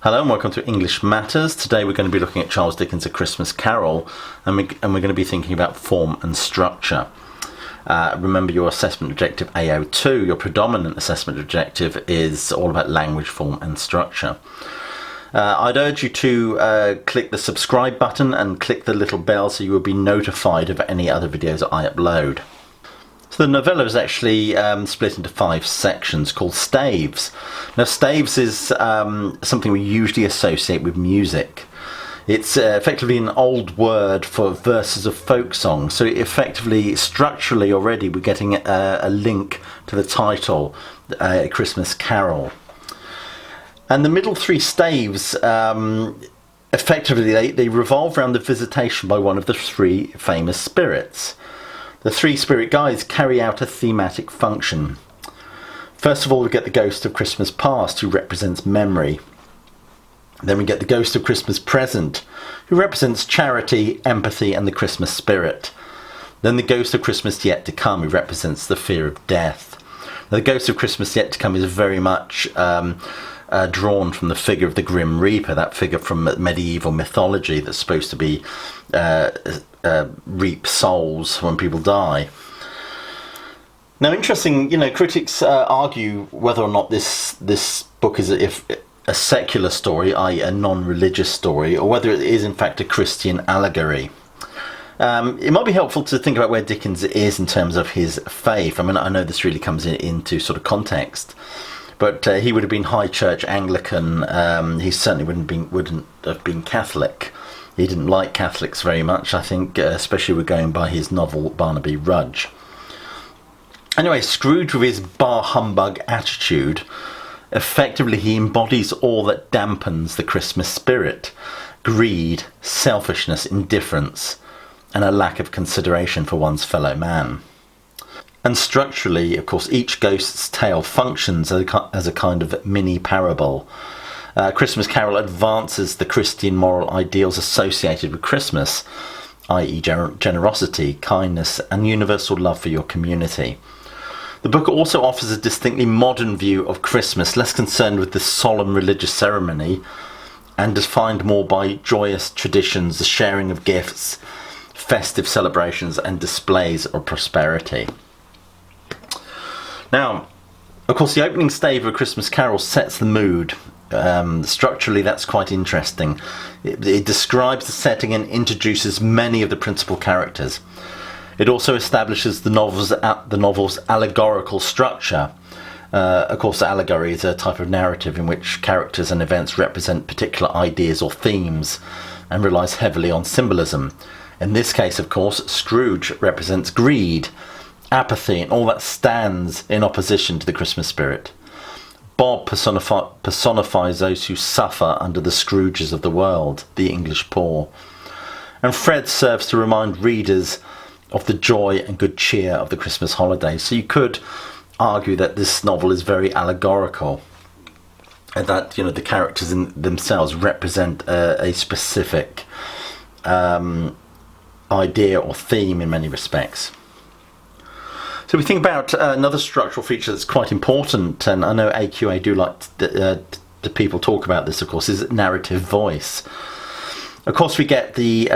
Hello and welcome to English Matters. Today we're going to be looking at Charles Dickens' A Christmas Carol, and we're going to be thinking about form and structure. Remember your assessment objective AO2, your predominant assessment objective is all about language, form and structure. I'd urge you to click the subscribe button and click the little bell so you will be notified of any other videos I upload. So the novella is actually split into 5 sections called staves. Now staves is something we usually associate with music. It's effectively an old word for verses of folk songs. So effectively, structurally already, we're getting a link to the title, A Christmas Carol. And the middle 3 staves, effectively, they revolve around the visitation by one of the 3 famous spirits. The 3 spirit guides carry out a thematic function. First of all, we get the Ghost of Christmas Past, who represents memory. Then we get the Ghost of Christmas Present, who represents charity, empathy, and the Christmas spirit. Then the Ghost of Christmas Yet to Come, who represents the fear of death. Now, the Ghost of Christmas Yet to Come is very much drawn from the figure of the Grim Reaper, that figure from medieval mythology that's supposed to be reap souls when people die. Now, interesting, critics argue whether or not this book is a secular story, i.e. a non-religious story, or whether it is in fact a Christian allegory. It might be helpful to think about where Dickens is in terms of his faith. I mean, I know this really comes into sort of context, but he would have been High Church Anglican. He certainly wouldn't have been Catholic. He didn't like Catholics very much, I think, especially we're going by his novel Barnaby Rudge. Anyway, Scrooge, with his bar humbug attitude, effectively he embodies all that dampens the Christmas spirit: greed, selfishness, indifference, and a lack of consideration for one's fellow man. And structurally, of course, each ghost's tale functions as a kind of mini parable. Christmas Carol advances the Christian moral ideals associated with Christmas, i.e. generosity, kindness, and universal love for your community. The book also offers a distinctly modern view of Christmas, less concerned with the solemn religious ceremony and defined more by joyous traditions, the sharing of gifts, festive celebrations, and displays of prosperity. Now, of course, the opening stave of A Christmas Carol sets the mood. Structurally, that's quite interesting. It describes the setting and introduces many of the principal characters. It also establishes the novel's allegorical structure. Of course, allegory is a type of narrative in which characters and events represent particular ideas or themes and relies heavily on symbolism. In this case, of course, Scrooge represents greed, apathy, and all that stands in opposition to the Christmas spirit. Bob personifies those who suffer under the Scrooges of the world, the English poor. And Fred serves to remind readers of the joy and good cheer of the Christmas holidays. So you could argue that this novel is very allegorical, and that the characters in themselves represent a specific idea or theme in many respects. So we think about another structural feature that's quite important, and I know AQA do like to people talk about this, of course, is narrative voice. Of course, we get the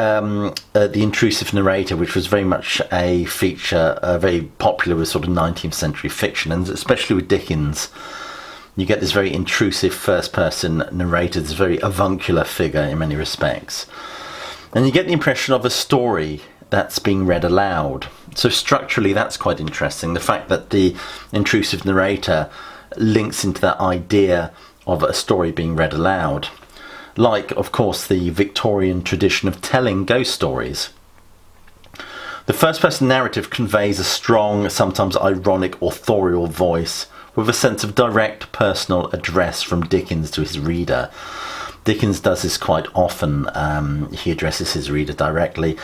intrusive narrator, which was very much a feature very popular with sort of 19th century fiction, and especially with Dickens. You get this very intrusive first-person narrator, this very avuncular figure in many respects. And you get the impression of a story that's being read aloud. So structurally, that's quite interesting. The fact that the intrusive narrator links into that idea of a story being read aloud. Like, of course, the Victorian tradition of telling ghost stories. The first-person narrative conveys a strong, sometimes ironic, authorial voice with a sense of direct personal address from Dickens to his reader. Dickens does this quite often. He addresses his reader directly.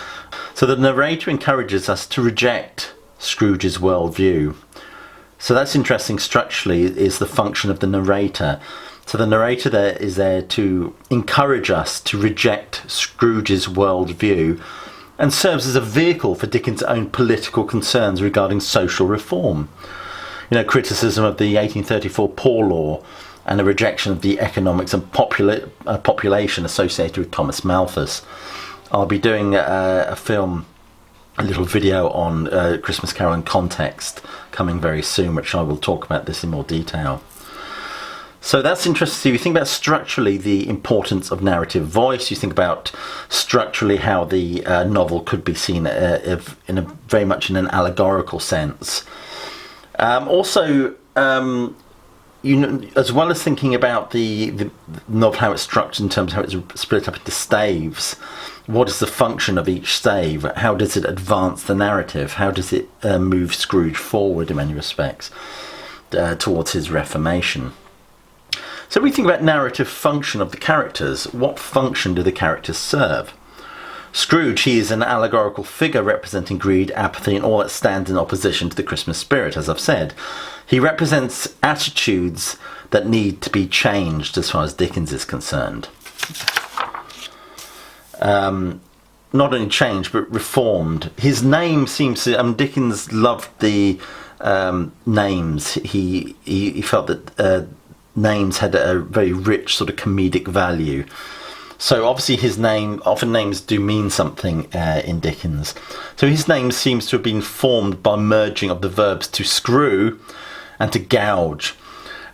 So the narrator encourages us to reject Scrooge's worldview. So that's interesting structurally, is the function of the narrator. So the narrator there is there to encourage us to reject Scrooge's worldview and serves as a vehicle for Dickens' own political concerns regarding social reform. criticism of the 1834 Poor Law and a rejection of the economics and population associated with Thomas Malthus. I'll be doing a little video on Christmas Carol in context coming very soon, which I will talk about this in more detail. So that's interesting. You think about structurally the importance of narrative voice. You think about structurally how the novel could be seen very much in an allegorical sense. Also, as well as thinking about the novel, how it's structured in terms of how it's split up into staves, what is the function of each stave? How does it advance the narrative? How does it move Scrooge forward in many respects towards his reformation? So we think about narrative function of the characters. What function do the characters serve? Scrooge, he is an allegorical figure representing greed, apathy, and all that stands in opposition to the Christmas spirit, as I've said. He represents attitudes that need to be changed as far as Dickens is concerned. Not only changed, but reformed. His name seems to... Dickens loved the names. He felt that names had a very rich sort of comedic value. So obviously his name, often names do mean something in Dickens. So his name seems to have been formed by merging of the verbs to screw and to gouge.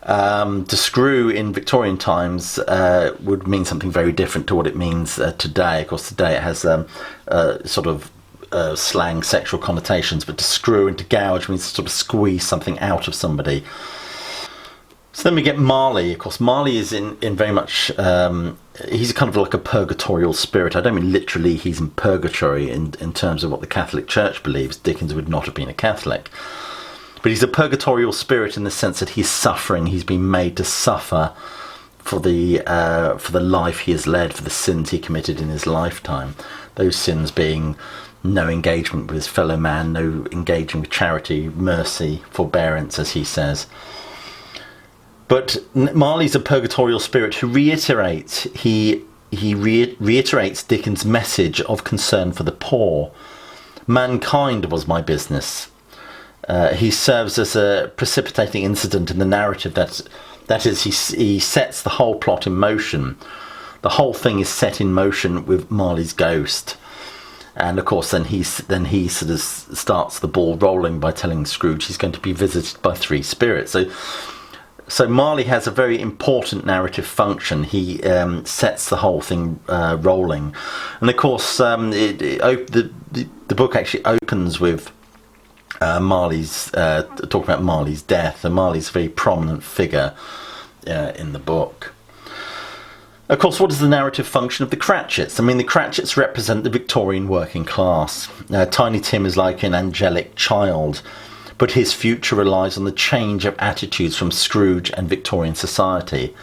To screw in Victorian times would mean something very different to what it means today. Of course, today it has sort of slang sexual connotations, but to screw and to gouge means to sort of squeeze something out of somebody. So then we get Marley. Of course, Marley is in very much... he's kind of like a purgatorial spirit. I don't mean literally he's in purgatory in terms of what the Catholic Church believes. Dickens would not have been a Catholic. But he's a purgatorial spirit in the sense that he's suffering. He's been made to suffer for the life he has led, for the sins he committed in his lifetime. Those sins being no engagement with his fellow man, no engaging with charity, mercy, forbearance, as he says. But Marley's a purgatorial spirit who reiterates Dickens' message of concern for the poor. Mankind was my business. He serves as a precipitating incident in the narrative. That is, he sets the whole plot in motion. The whole thing is set in motion with Marley's ghost. And of course, then he sort of starts the ball rolling by telling Scrooge he's going to be visited by three spirits. So Marley has a very important narrative function. He sets the whole thing rolling, and of course, the book actually opens with Marley's talking about Marley's death, and Marley's a very prominent figure in the book. Of course, what is the narrative function of the Cratchits? I mean, the Cratchits represent the Victorian working class. Tiny Tim is like an angelic child, but his future relies on the change of attitudes from Scrooge and Victorian society.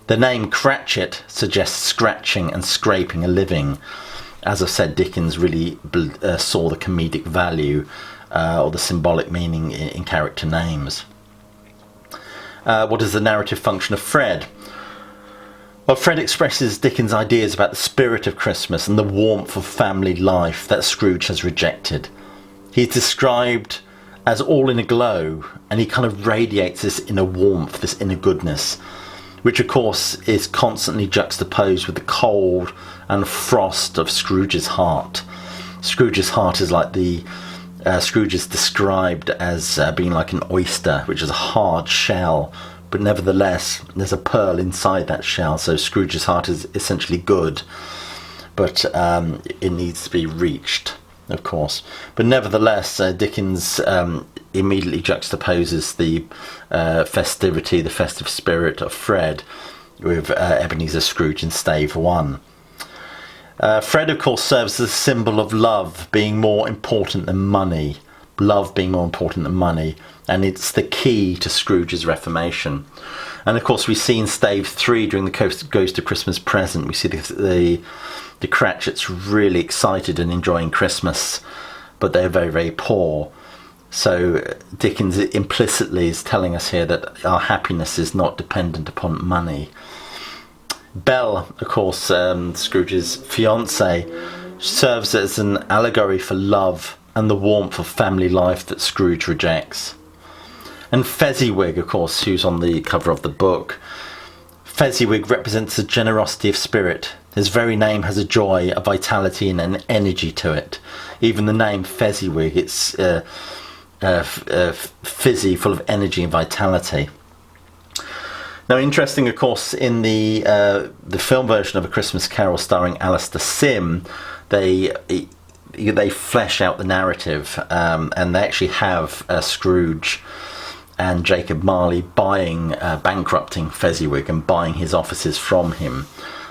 The name Cratchit suggests scratching and scraping a living. As I've said, Dickens really saw the comedic value or the symbolic meaning in character names. What is the narrative function of Fred? Well, Fred expresses Dickens' ideas about the spirit of Christmas and the warmth of family life that Scrooge has rejected. He's described as all in a glow, and he kind of radiates this inner warmth, this inner goodness, which of course is constantly juxtaposed with the cold and frost of Scrooge's heart. Scrooge's heart is like Scrooge is described as being like an oyster, which is a hard shell, but nevertheless there's a pearl inside that shell. So Scrooge's heart is essentially good, but it needs to be reached, of course. But nevertheless, Dickens immediately juxtaposes the festivity, the festive spirit of Fred with Ebenezer Scrooge in Stave 1. Fred, of course, serves as a symbol of love being more important than money. Love being more important than money. And it's the key to Scrooge's reformation. And of course, we see in Stave 3, during the Ghost of Christmas Present, we see the Cratchits really excited and enjoying Christmas, but they're very, very poor. So Dickens implicitly is telling us here that our happiness is not dependent upon money. Belle, of course, Scrooge's fiancée, serves as an allegory for love and the warmth of family life that Scrooge rejects. And Fezziwig, of course, who's on the cover of the book. Fezziwig represents the generosity of spirit. His very name has a joy, a vitality and an energy to it. Even the name Fezziwig, it's fizzy, full of energy and vitality. Now, interesting, of course, in the film version of A Christmas Carol starring Alistair Sim, they flesh out the narrative, and they actually have Scrooge and Jacob Marley bankrupting Fezziwig and buying his offices from him.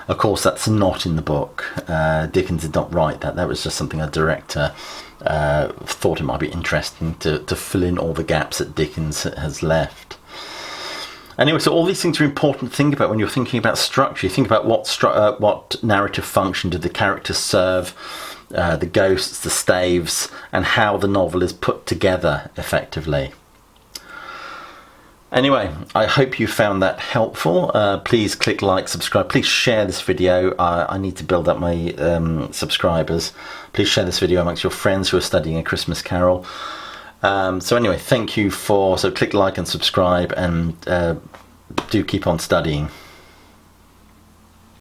Of course, that's not in the book. Dickens did not write that. That was just something a director thought it might be interesting to fill in all the gaps that Dickens has left. Anyway, so all these things are important to think about when you're thinking about structure. You think about what narrative function do the characters serve, the ghosts, the staves, and how the novel is put together effectively. Anyway, I hope you found that helpful. Please click like, subscribe. Please share this video. I need to build up my subscribers. Please share this video amongst your friends who are studying A Christmas Carol. So anyway, thank you so click like and subscribe, and do keep on studying.